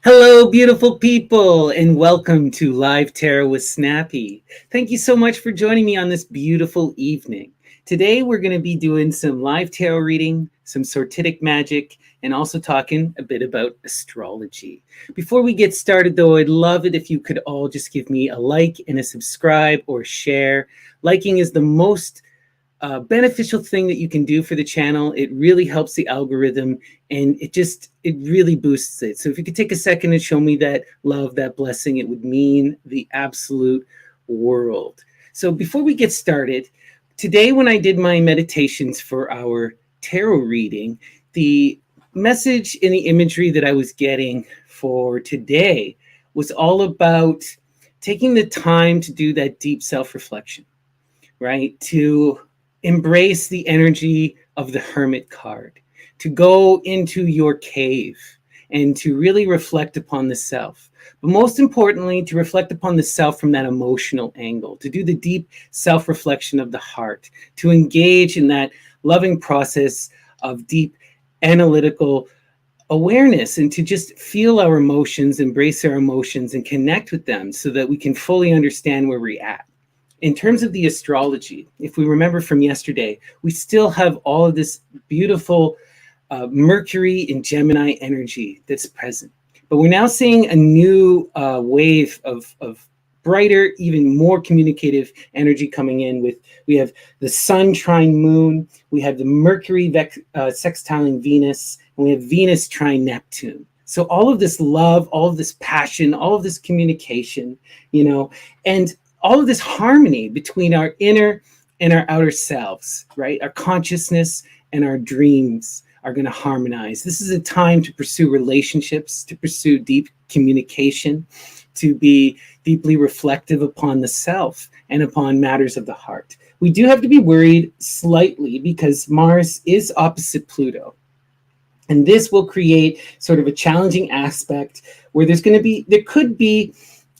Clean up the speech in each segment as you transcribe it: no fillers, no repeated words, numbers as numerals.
Hello, beautiful people, and welcome to Live Tarot with Snappy. Thank you so much for joining me on this beautiful evening. Today, we're going to be doing some live tarot reading, some sortitic magic, and also talking a bit about astrology. Before we get started, though, I'd love it if you could all just give me a like and a subscribe or share. Liking is the most beneficial thing that you can do for the channel. It really helps the algorithm and it really boosts it. So if you could take a second and show me that love, that blessing, it would mean the absolute world. So before we get started, today when I did my meditations for our tarot reading, the message and the imagery that I was getting for today was all about taking the time to do that deep self-reflection, right? To embrace the energy of the Hermit card, to go into your cave and to really reflect upon the self. But most importantly, to reflect upon the self from that emotional angle, to do the deep self reflection of the heart, to engage in that loving process of deep analytical awareness and to just feel our emotions, embrace our emotions, and connect with them so that we can fully understand where we're at. In terms of the astrology, if we remember from yesterday, we still have all of this beautiful Mercury and Gemini energy that's present. But we're now seeing a new wave of brighter, even more communicative energy coming in with, we have the Sun trine Moon, we have the Mercury sextiling Venus, and we have Venus trine Neptune. So all of this love, all of this passion, all of this communication, and all of this harmony between our inner and our outer selves, right? Our consciousness and our dreams are going to harmonize. This is a time to pursue relationships, to pursue deep communication, to be deeply reflective upon the self and upon matters of the heart. We do have to be worried slightly because Mars is opposite Pluto. And this will create sort of a challenging aspect where there could be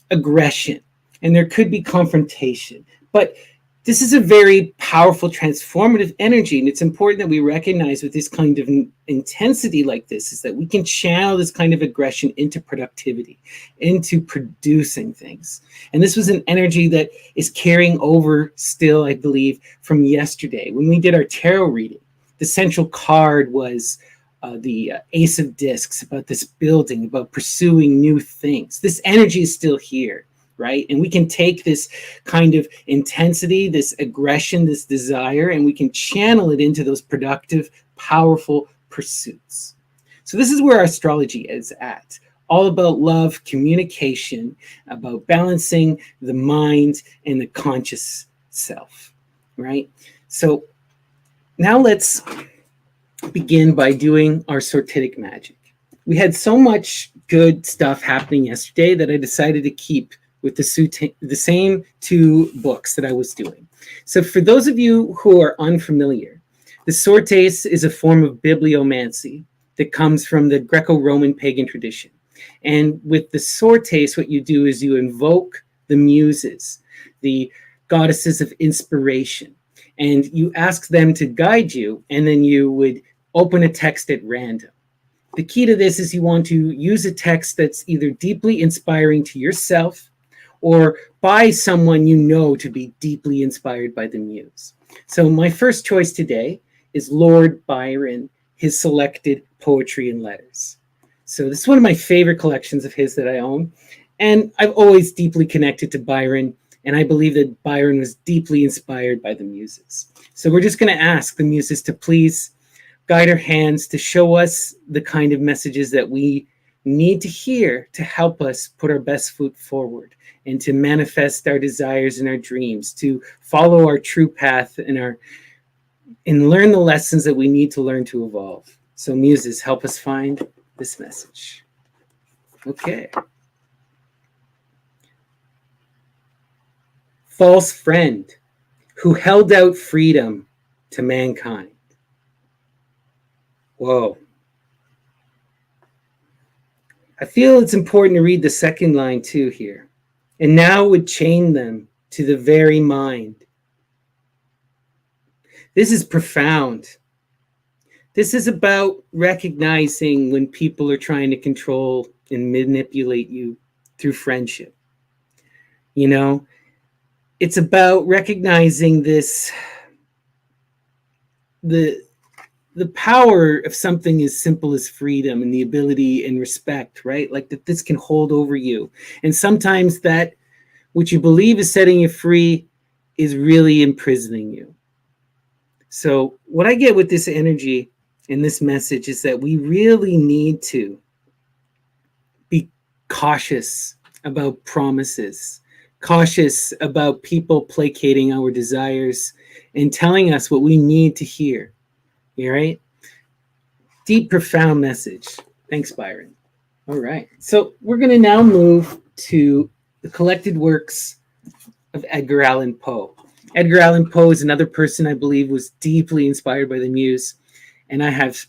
aggression and there could be confrontation. But this is a very powerful, transformative energy. And it's important that we recognize with this kind of intensity like this is that we can channel this kind of aggression into productivity, into producing things. And this was an energy that is carrying over still, I believe, from yesterday. When we did our tarot reading, the central card was the Ace of Discs, about this building, about pursuing new things. This energy is still here. Right? And we can take this kind of intensity, this aggression, this desire, and we can channel it into those productive, powerful pursuits. So this is where our astrology is at. All about love, communication, about balancing the mind and the conscious self, right? So now let's begin by doing our sortitic magic. We had so much good stuff happening yesterday that I decided to keep with the same two books that I was doing. So for those of you who are unfamiliar, the sortes is a form of bibliomancy that comes from the Greco-Roman pagan tradition. And with the sortes, what you do is you invoke the muses, the goddesses of inspiration, and you ask them to guide you, and then you would open a text at random. The key to this is you want to use a text that's either deeply inspiring to yourself or by someone you know to be deeply inspired by the muse. So my first choice today is Lord Byron, his selected poetry and letters. So this is one of my favorite collections of his that I own. And I've always deeply connected to Byron, and I believe that Byron was deeply inspired by the muses. So we're just going to ask the muses to please guide our hands to show us the kind of messages that we need to hear to help us put our best foot forward and to manifest our desires and our dreams, to follow our true path and learn the lessons that we need to learn to evolve. So muses, help us find this message. Okay. False friend who held out freedom to mankind. Whoa. I feel it's important to read the second line too here. And now would chain them to the very mind. This is profound. This is about recognizing when people are trying to control and manipulate you through friendship. You know, it's about recognizing the the power of something as simple as freedom and the ability and respect, right? Like that this can hold over you. And sometimes that which you believe is setting you free is really imprisoning you. So, what I get with this energy and this message is that we really need to be cautious about promises, cautious about people placating our desires and telling us what we need to hear. You right? Deep, profound message. Thanks, Byron. All right. So we're going to now move to the collected works of Edgar Allan Poe. Edgar Allan Poe is another person I believe was deeply inspired by the muse, and I have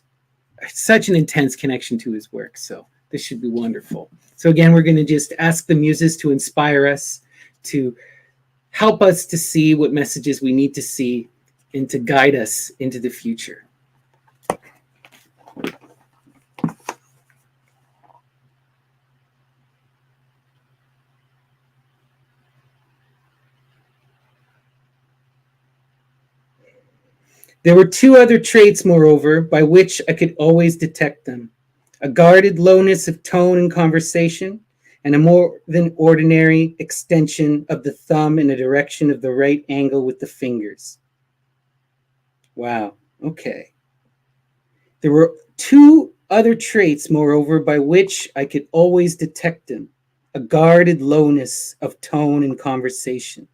such an intense connection to his work. So this should be wonderful. So again, we're going to just ask the muses to inspire us, to help us to see what messages we need to see, and to guide us into the future. There were two other traits, moreover, by which I could always detect them: a guarded lowness of tone in conversation, and a more than ordinary extension of the thumb in the direction of the right angle with the fingers. Wow, okay. There were two other traits, moreover, by which I could always detect them: a guarded lowness of tone in conversation.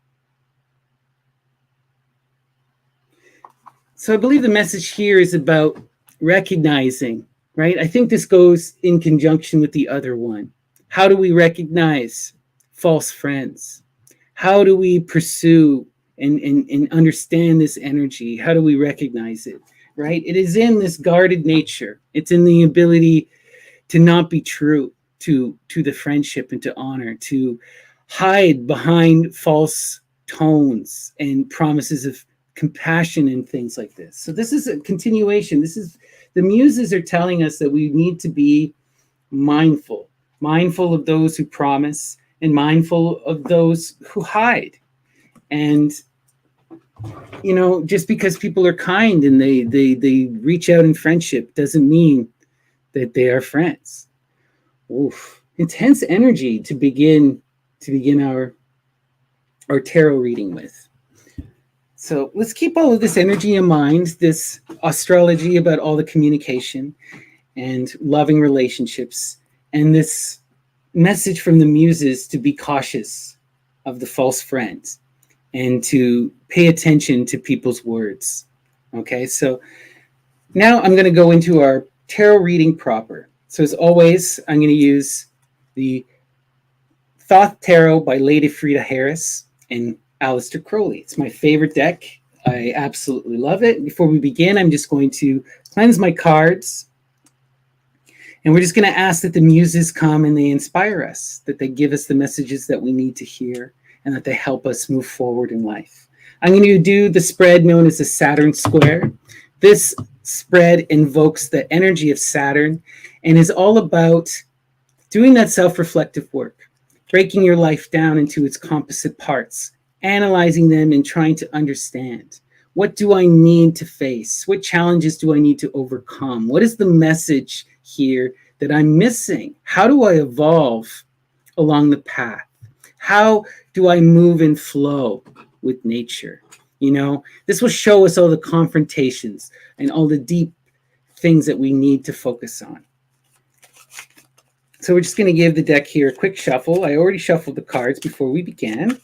So I believe the message here is about recognizing, right? I think this goes in conjunction with the other one. How do we recognize false friends? How do we pursue and understand this energy? How do we recognize it, right? It is in this guarded nature. It's in the ability to not be true to the friendship and to honor, to hide behind false tones and promises of compassion and things like this. So this is a continuation. This is the muses are telling us that we need to be mindful of those who promise and mindful of those who hide. And just because people are kind and they reach out in friendship doesn't mean that they are friends. Oof. Intense energy to begin our tarot reading with. So let's keep all of this energy in mind, this astrology about all the communication and loving relationships, and this message from the muses to be cautious of the false friends and to pay attention to people's words. Okay, so now I'm going to go into our tarot reading proper. So as always, I'm going to use the Thoth Tarot by Lady Frida Harris and Aleister Crowley. It's my favorite deck. I absolutely love it. Before we begin, I'm just going to cleanse my cards. And we're just going to ask that the muses come and they inspire us, that they give us the messages that we need to hear, and that they help us move forward in life. I'm going to do the spread known as the Saturn Square. This spread invokes the energy of Saturn and is all about doing that self-reflective work, breaking your life down into its composite parts, analyzing them and trying to understand. What do I need to face? What challenges do I need to overcome? What is the message here that I'm missing? How do I evolve along the path? How do I move and flow with nature? This will show us all the confrontations and all the deep things that we need to focus on. So we're just going to give the deck here a quick shuffle. I already shuffled the cards before we began.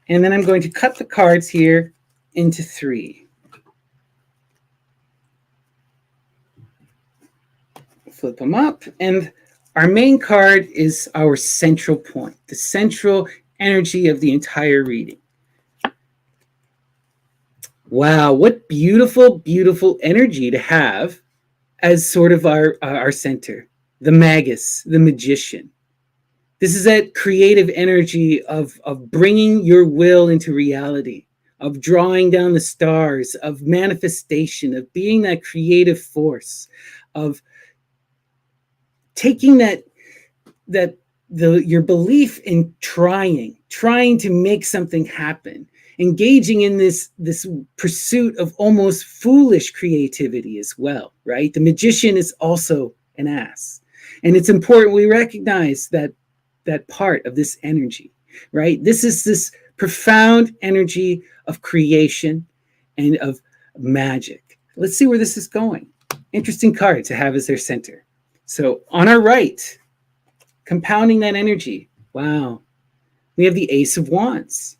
And then I'm going to cut the cards here into 3. Flip them up. And our main card is our central point, the central energy of the entire reading. Wow, what beautiful, beautiful energy to have as sort of our center. The magus, the magician. This is that creative energy of bringing your will into reality, of drawing down the stars, of manifestation, of being that creative force, of taking your belief in trying to make something happen, engaging in this pursuit of almost foolish creativity as well, right? The magician is also an ass. And it's important we recognize that part of this energy, right? This is this profound energy of creation and of magic. Let's see where this is going. Interesting card to have as their center. So on our right, compounding that energy, wow, we have the Ace of Wands.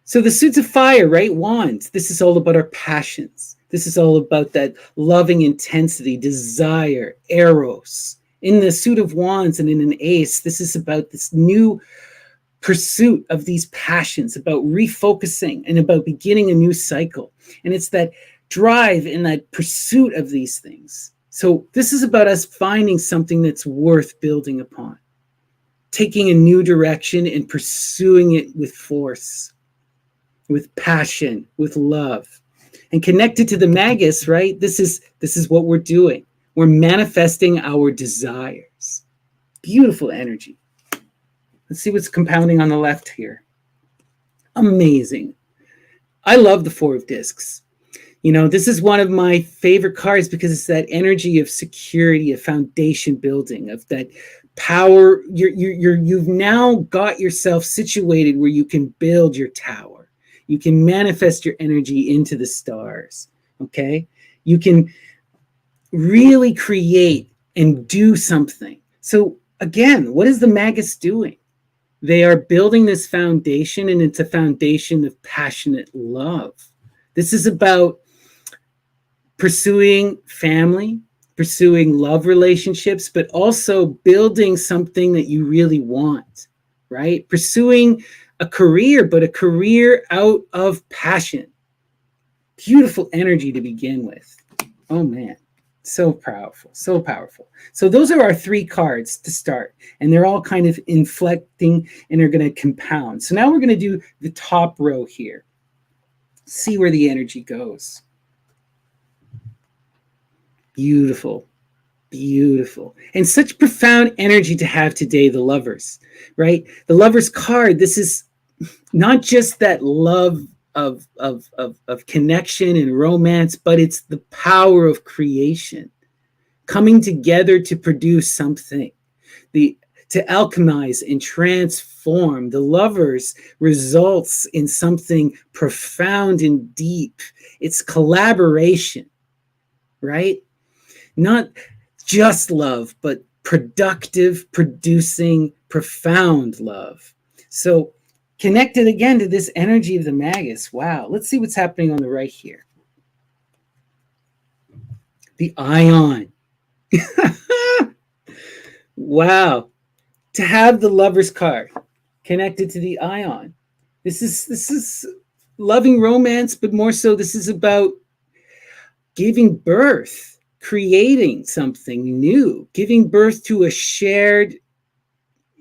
So the suits of fire, right? Wands. This is all about our passions. This is all about that loving intensity, desire, eros. In the suit of wands and in an ace, this is about this new pursuit of these passions, about refocusing and about beginning a new cycle. And it's that drive and that pursuit of these things. So this is about us finding something that's worth building upon, taking a new direction and pursuing it with force, with passion, with love. And connected to the Magus, right? This is what we're doing. We're manifesting our desires. Beautiful energy. Let's see what's compounding on the left here. Amazing. I love the Four of Discs. You know, this is one of my favorite cards because it's that energy of security, of foundation building, of that power. You've now got yourself situated where you can build your tower. You can manifest your energy into the stars, okay? You can really create and do something. So again, what is the Magus doing? They are building this foundation, and it's a foundation of passionate love. This is about pursuing family, pursuing love relationships, but also building something that you really want, right? Pursuing a career, but a career out of passion. Beautiful energy to begin with. Oh man, so powerful, so powerful. So those are our three cards to start, and they're all kind of inflecting and are going to compound. So now we're going to do the top row here. See where the energy goes. Beautiful, beautiful. And such profound energy to have today, the Lovers, right? The Lovers card, this is not just that love of connection and romance, but it's the power of creation, coming together to produce something, to alchemize and transform. The Lovers results in something profound and deep. It's collaboration, right? Not just love, but productive, producing, profound love. So connected again to this energy of the Magus. Wow. Let's see what's happening on the right here. The Ion. Wow. To have the Lover's card connected to the Ion. This is loving romance, but more so this is about giving birth, creating something new, giving birth to a shared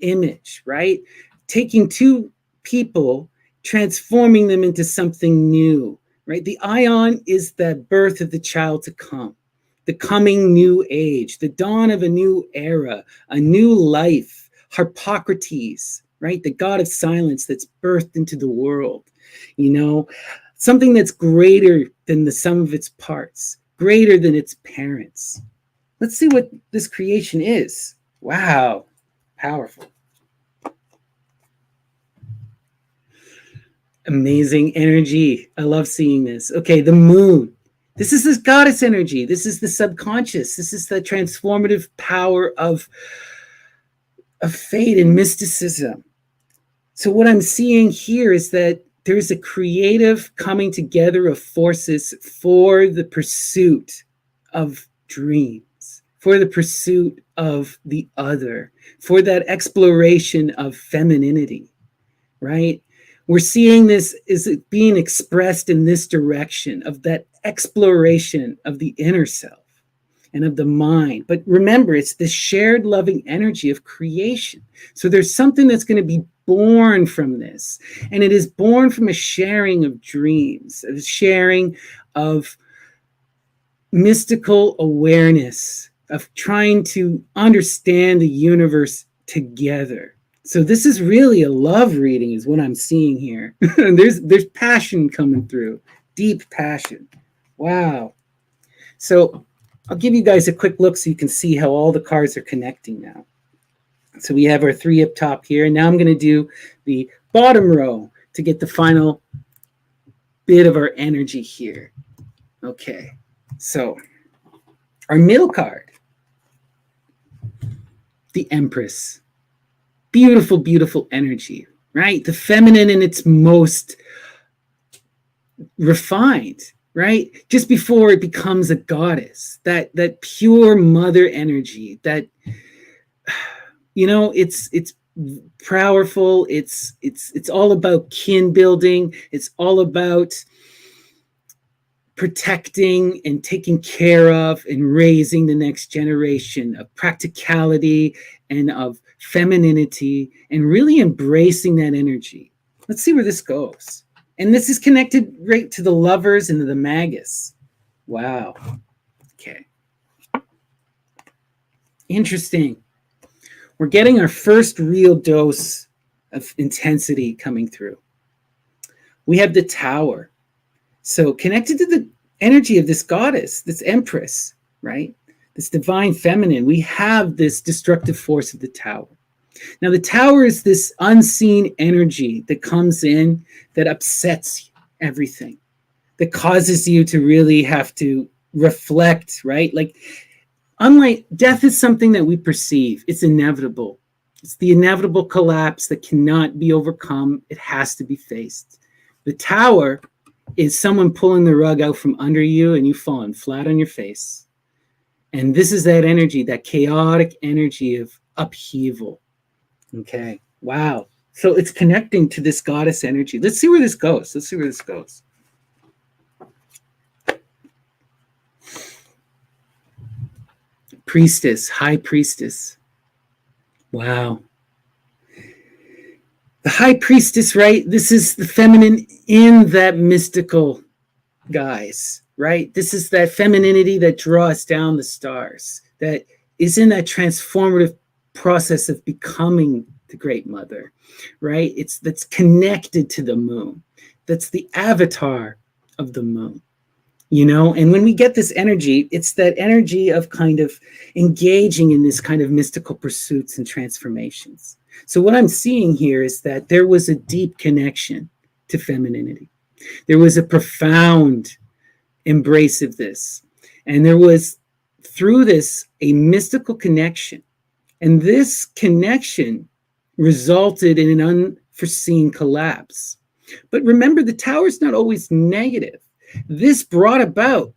image, right? Taking two people, transforming them into something new, right? The Ion is the birth of the child to come, the coming new age, the dawn of a new era, a new life, Harpocrates, right? The god of silence that's birthed into the world, you know, something that's greater than the sum of its parts, greater than its parents. Let's see what this creation is. Wow, powerful. Amazing energy. I love seeing this. Okay, the moon. This is this goddess energy. This is the subconscious. This is the transformative power of fate and mysticism. So what I'm seeing here is that there's a creative coming together of forces for the pursuit of dreams, for the pursuit of the other, for that exploration of femininity, right? We're seeing this is being expressed in this direction of that exploration of the inner self. and of the mind. But remember, it's the shared loving energy of creation. So there's something that's going to be born from this. And it is born from a sharing of dreams, a sharing of mystical awareness, of trying to understand the universe together. So this is really a love reading is what I'm seeing here. there's passion coming through, deep passion. Wow. So I'll give you guys a quick look so you can see how all the cards are connecting now. So we have our 3 up top here. And now I'm going to do the bottom row to get the final bit of our energy here. Okay. So our middle card, the Empress. Beautiful, beautiful energy, right? The feminine in its most refined, right? Just before it becomes a goddess, that pure mother energy, that, you know, it's powerful. It's all about kin building. It's all about protecting and taking care of and raising the next generation, of practicality and of femininity, and really embracing that energy. Let's see where this goes. And this is connected right to the Lovers and the Magus. Wow. Okay. Interesting. We're getting our first real dose of intensity coming through. We have the Tower. So connected to the energy of this goddess, this Empress, right? This divine feminine, we have this destructive force of the Tower. Now, the Tower is this unseen energy that comes in that upsets everything, that causes you to really have to reflect, right? Like, unlike death is something that we perceive, it's inevitable. It's the inevitable collapse that cannot be overcome. It has to be faced. The Tower is someone pulling the rug out from under you and you falling flat on your face. And this is that energy, that chaotic energy of upheaval. Okay. Wow. So it's connecting to this goddess energy. Let's see where this goes. Let's see where this goes. Priestess, High Priestess. Wow. The High Priestess, right? This is the feminine in that mystical guise, right? This is that femininity that draws down the stars, that is in that transformative process of becoming the Great Mother, right? That's connected to the moon. That's the avatar of the moon, you know? And when we get this energy, it's that energy of kind of engaging in this kind of mystical pursuits and transformations. So what I'm seeing here is that there was a deep connection to femininity. There was a profound embrace of this. And there was, through this, a mystical connection. And this connection resulted in an unforeseen collapse. But remember, the Tower is not always negative. This brought about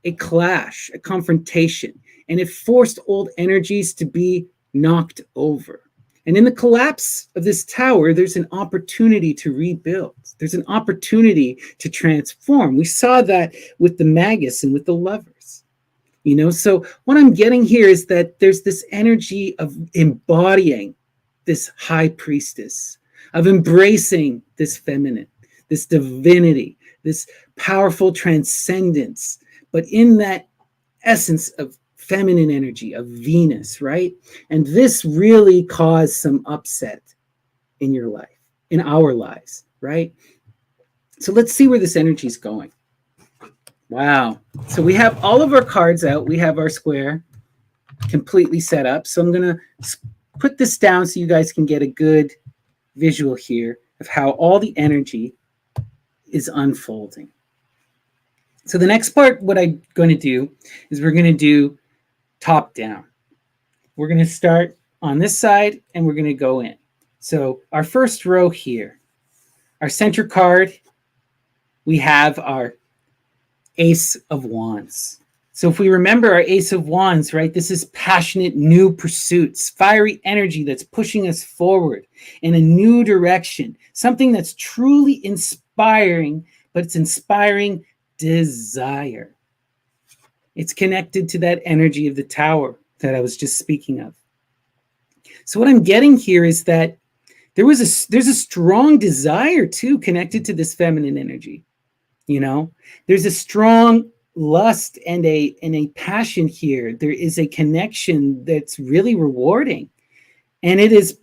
a clash, a confrontation, and it forced old energies to be knocked over. And in the collapse of this Tower, there's an opportunity to rebuild. There's an opportunity to transform. We saw that with the Magus and with the Lovers. You know, so what I'm getting here is that there's this energy of embodying this High Priestess, of embracing this feminine, this divinity, this powerful transcendence, but in that essence of feminine energy, of Venus, right? And this really caused some upset in your life, in our lives, right? So let's see where this energy is going. Wow. So we have all of our cards out. We have our square completely set up. So I'm going to put this down so you guys can get a good visual here of how all the energy is unfolding. So the next part, what I'm going to do is we're going to do top down. We're going to start on this side and we're going to go in. So our first row here, our center card, we have our Ace of Wands. So if we remember our Ace of Wands, right, this is passionate new pursuits, fiery energy that's pushing us forward in a new direction, something that's truly inspiring, but it's inspiring desire. It's connected to that energy of the tower that I was just speaking of. So what I'm getting here is that there's a strong desire too connected to this feminine energy. You know, there's a strong lust and a passion here. There is a connection that's really rewarding, and it is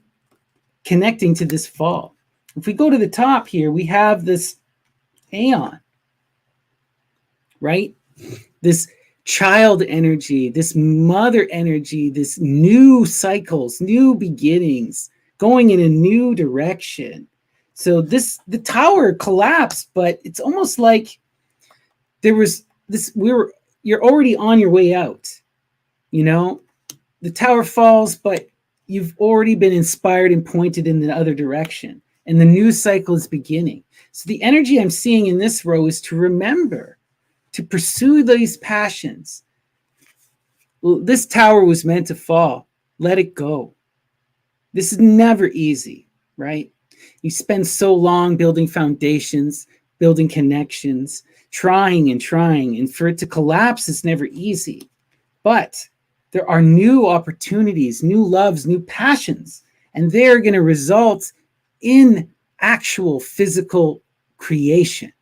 connecting to this fall. If we go to the top here, we have this aeon, right? This child energy, this mother energy, this new cycles, new beginnings, going in a new direction. So the tower collapsed, but it's almost like there was this, you're already on your way out. You know, the tower falls, but you've already been inspired and pointed in the other direction. And the new cycle is beginning. So the energy I'm seeing in this row is to remember, to pursue these passions. This tower was meant to fall. Let it go. This is never easy, right? You spend so long building foundations, building connections, trying, and for it to collapse is never easy. But there are new opportunities, new loves, new passions, and they're going to result in actual physical creation,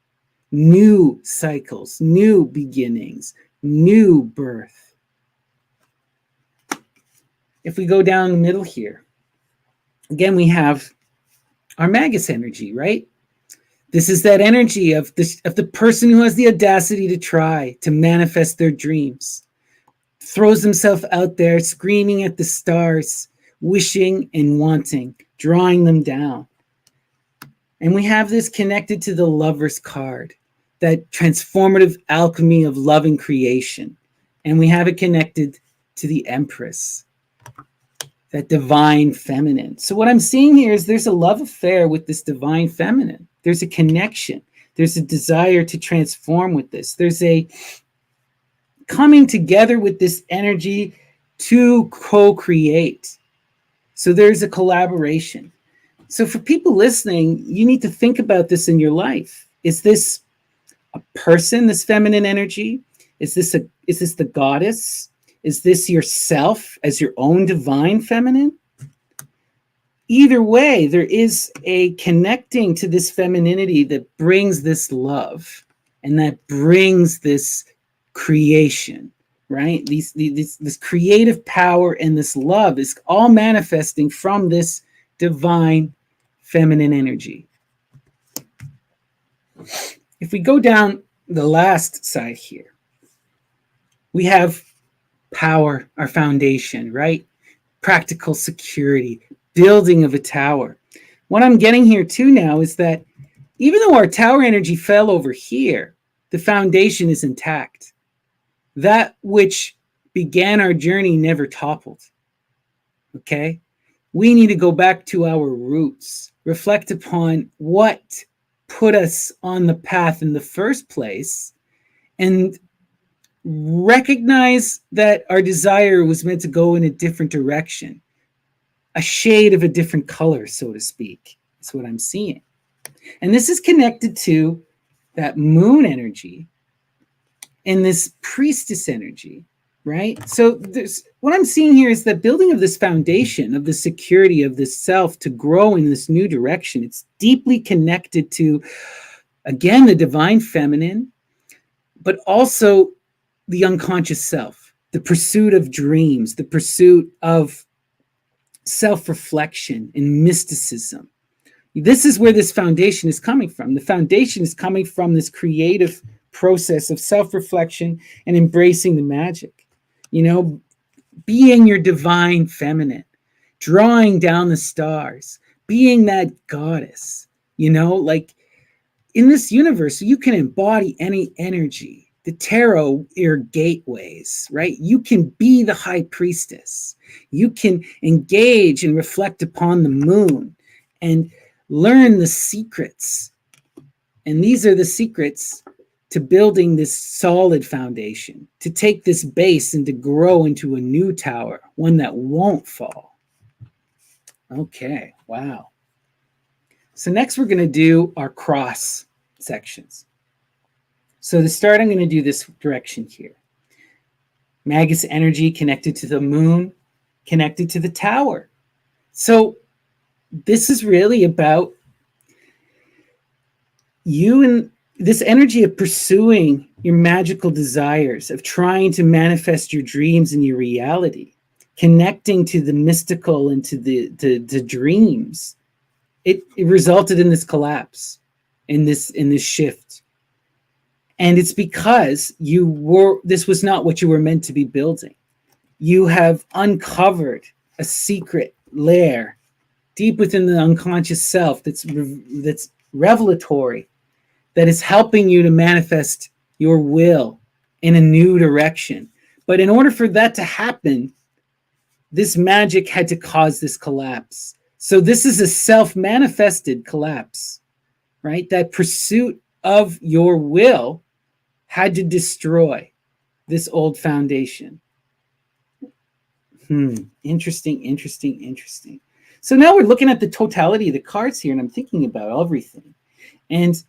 new cycles, new beginnings, new birth. If we go down the middle here, again, we have our Magus energy, right? This is that energy of the person who has the audacity to try to manifest their dreams, throws himself out there screaming at the stars, wishing and wanting, drawing them down. And we have this connected to the Lover's card, that transformative alchemy of love and creation. And we have it connected to the Empress, that divine feminine. So what I'm seeing here is there's a love affair with this divine feminine. There's a connection. There's a desire to transform with this. There's a coming together with this energy to co-create. So there's a collaboration. So for people listening, you need to think about this in your life. Is this a person, this feminine energy? Is this the goddess? Is this yourself as your own divine feminine? Either way, there is a connecting to this femininity that brings this love and that brings this creation, right? This creative power and this love is all manifesting from this divine feminine energy. If we go down the last side here, we have power, our foundation, right? Practical security, building of a tower. What I'm getting here too now is that even though our tower energy fell over here, the foundation is intact. That which began our journey never toppled. Okay? We need to go back to our roots, reflect upon what put us on the path in the first place, and recognize that our desire was meant to go in a different direction, a shade of a different color, so to speak. That's what I'm seeing. And this is connected to that moon energy and this priestess energy, right? So there's what I'm seeing here is the building of this foundation of the security of this self to grow in this new direction. It's deeply connected to, again, the divine feminine, but also the unconscious self, the pursuit of dreams, the pursuit of self-reflection and mysticism. This is where this foundation is coming from. The foundation is coming from this creative process of self-reflection and embracing the magic. You know, being your divine feminine, drawing down the stars, being that goddess, you know, like in this universe, you can embody any energy. The tarot are gateways, right? You can be the high priestess. You can engage and reflect upon the moon and learn the secrets. And these are the secrets to building this solid foundation, to take this base and to grow into a new tower, one that won't fall. Okay, wow. So next we're going to do our cross sections. So to start, I'm going to do this direction here. Magus energy connected to the moon, connected to the tower. So this is really about you and this energy of pursuing your magical desires, of trying to manifest your dreams in your reality, connecting to the mystical and to the dreams. It resulted in this collapse, in this shift. And it's because this was not what you were meant to be building. You have uncovered a secret lair deep within the unconscious self that's revelatory, that is helping you to manifest your will in a new direction. But in order for that to happen, this magic had to cause this collapse. So this is a self-manifested collapse, right? That pursuit of your will had to destroy this old foundation. Interesting. So now we're looking at the totality of the cards here, and I'm thinking about everything. And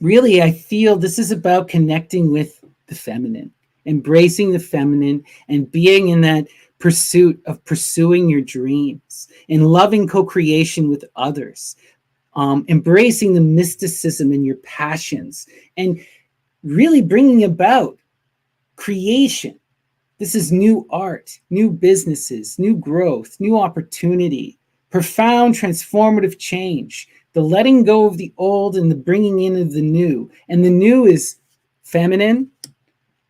really, I feel this is about connecting with the feminine, embracing the feminine, and being in that pursuit of pursuing your dreams and loving co-creation with others, embracing the mysticism in your passions, and really bringing about creation. This is new art, new businesses, new growth, new opportunity, profound transformative change, the letting go of the old and the bringing in of the new. And the new is feminine,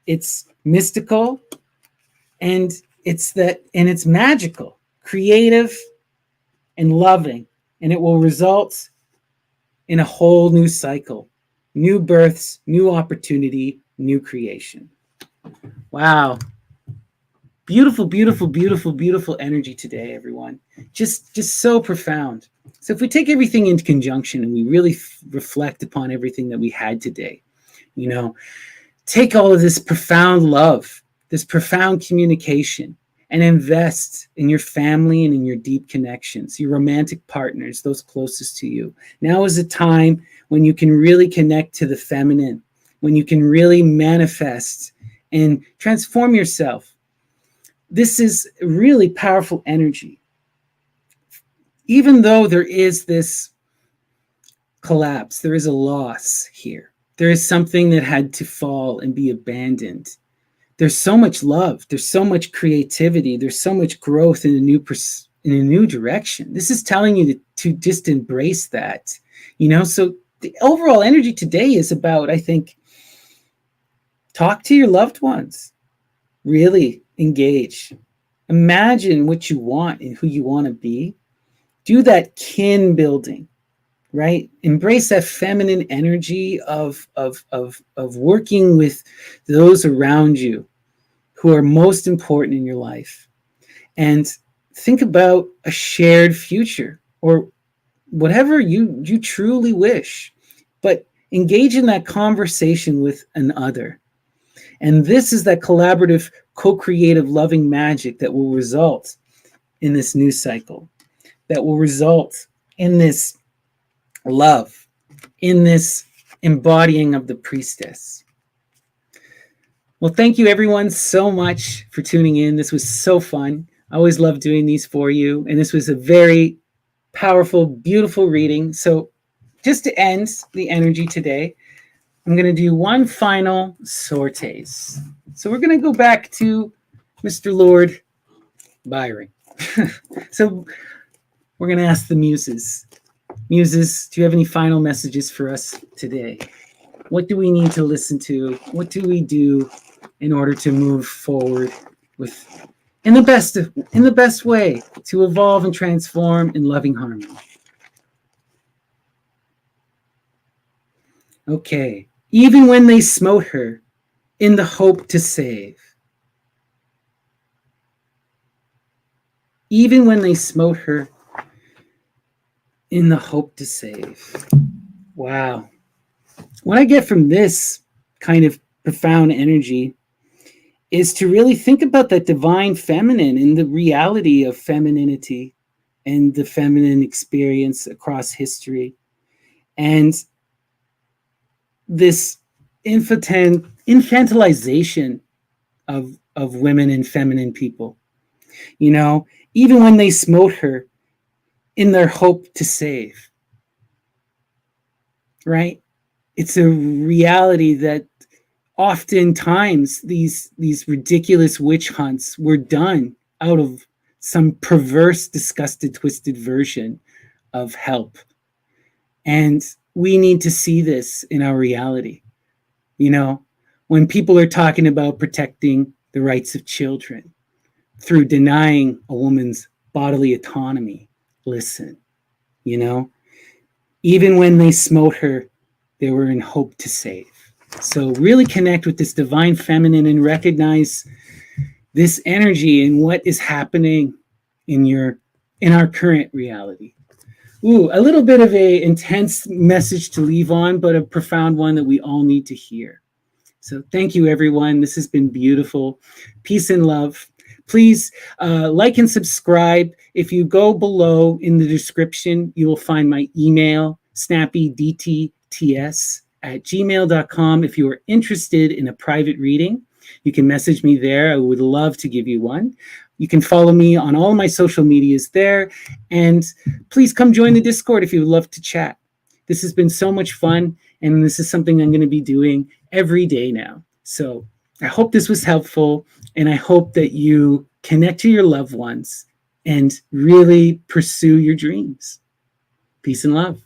it's mystical, and it's magical, creative, and loving. And it will result in a whole new cycle, new births, new opportunity, new creation. Wow. Beautiful energy today, everyone. Just so profound. So if we take everything into conjunction and we really reflect upon everything that we had today, take all of this profound love, this profound communication, and invest in your family and in your deep connections, your romantic partners, those closest to you. Now is a time when you can really connect to the feminine, when you can really manifest and transform yourself. This is really powerful energy. Even though there is this collapse, there is a loss here. There is something that had to fall and be abandoned. There's so much love. There's so much creativity. There's so much growth in a new direction. This is telling you to just embrace that. So the overall energy today is about, I think, talk to your loved ones. Really engage. Imagine what you want and who you want to be. Do that kin building, right? Embrace that feminine energy of working with those around you who are most important in your life. And think about a shared future or whatever you truly wish. But engage in that conversation with an other. And this is that collaborative, co-creative, loving magic that will result in this new cycle, that will result in this love, in this embodying of the priestess. Well, thank you everyone so much for tuning in. This was so fun. I always love doing these for you. And this was a very powerful, beautiful reading. So just to end the energy today, I'm going to do one final sortes. So we're going to go back to Mr. Lord Byron. So we're going to ask the muses. Muses, do you have any final messages for us today? What do we need to listen to? What do we do in order to move forward in the best way to evolve and transform in loving harmony? Okay. Even when they smote her in the hope to save. Even when they smote her in the hope to save. Wow. What I get from this kind of profound energy is to really think about that divine feminine and the reality of femininity and the feminine experience across history. And this infantilization of women and feminine people. You know, even when they smote her in their hope to save, right? It's a reality that oftentimes these ridiculous witch hunts were done out of some perverse, disgusted, twisted version of help. And we need to see this in our reality. You know, when people are talking about protecting the rights of children through denying a woman's bodily autonomy, listen, you know, even when they smote her, they were in hope to save. So really connect with this divine feminine and recognize this energy and what is happening in our current reality. Ooh, a little bit of a intense message to leave on, but a profound one that we all need to hear. So thank you, everyone. This has been beautiful. Peace and love. Please like and subscribe. If you go below in the description, you will find my email, snappydtts@gmail.com. If you are interested in a private reading, you can message me there. I would love to give you one. You can follow me on all my social medias there. And please come join the Discord if you would love to chat. This has been so much fun, and this is something I'm going to be doing every day now. So I hope this was helpful, and I hope that you connect to your loved ones and really pursue your dreams. Peace and love.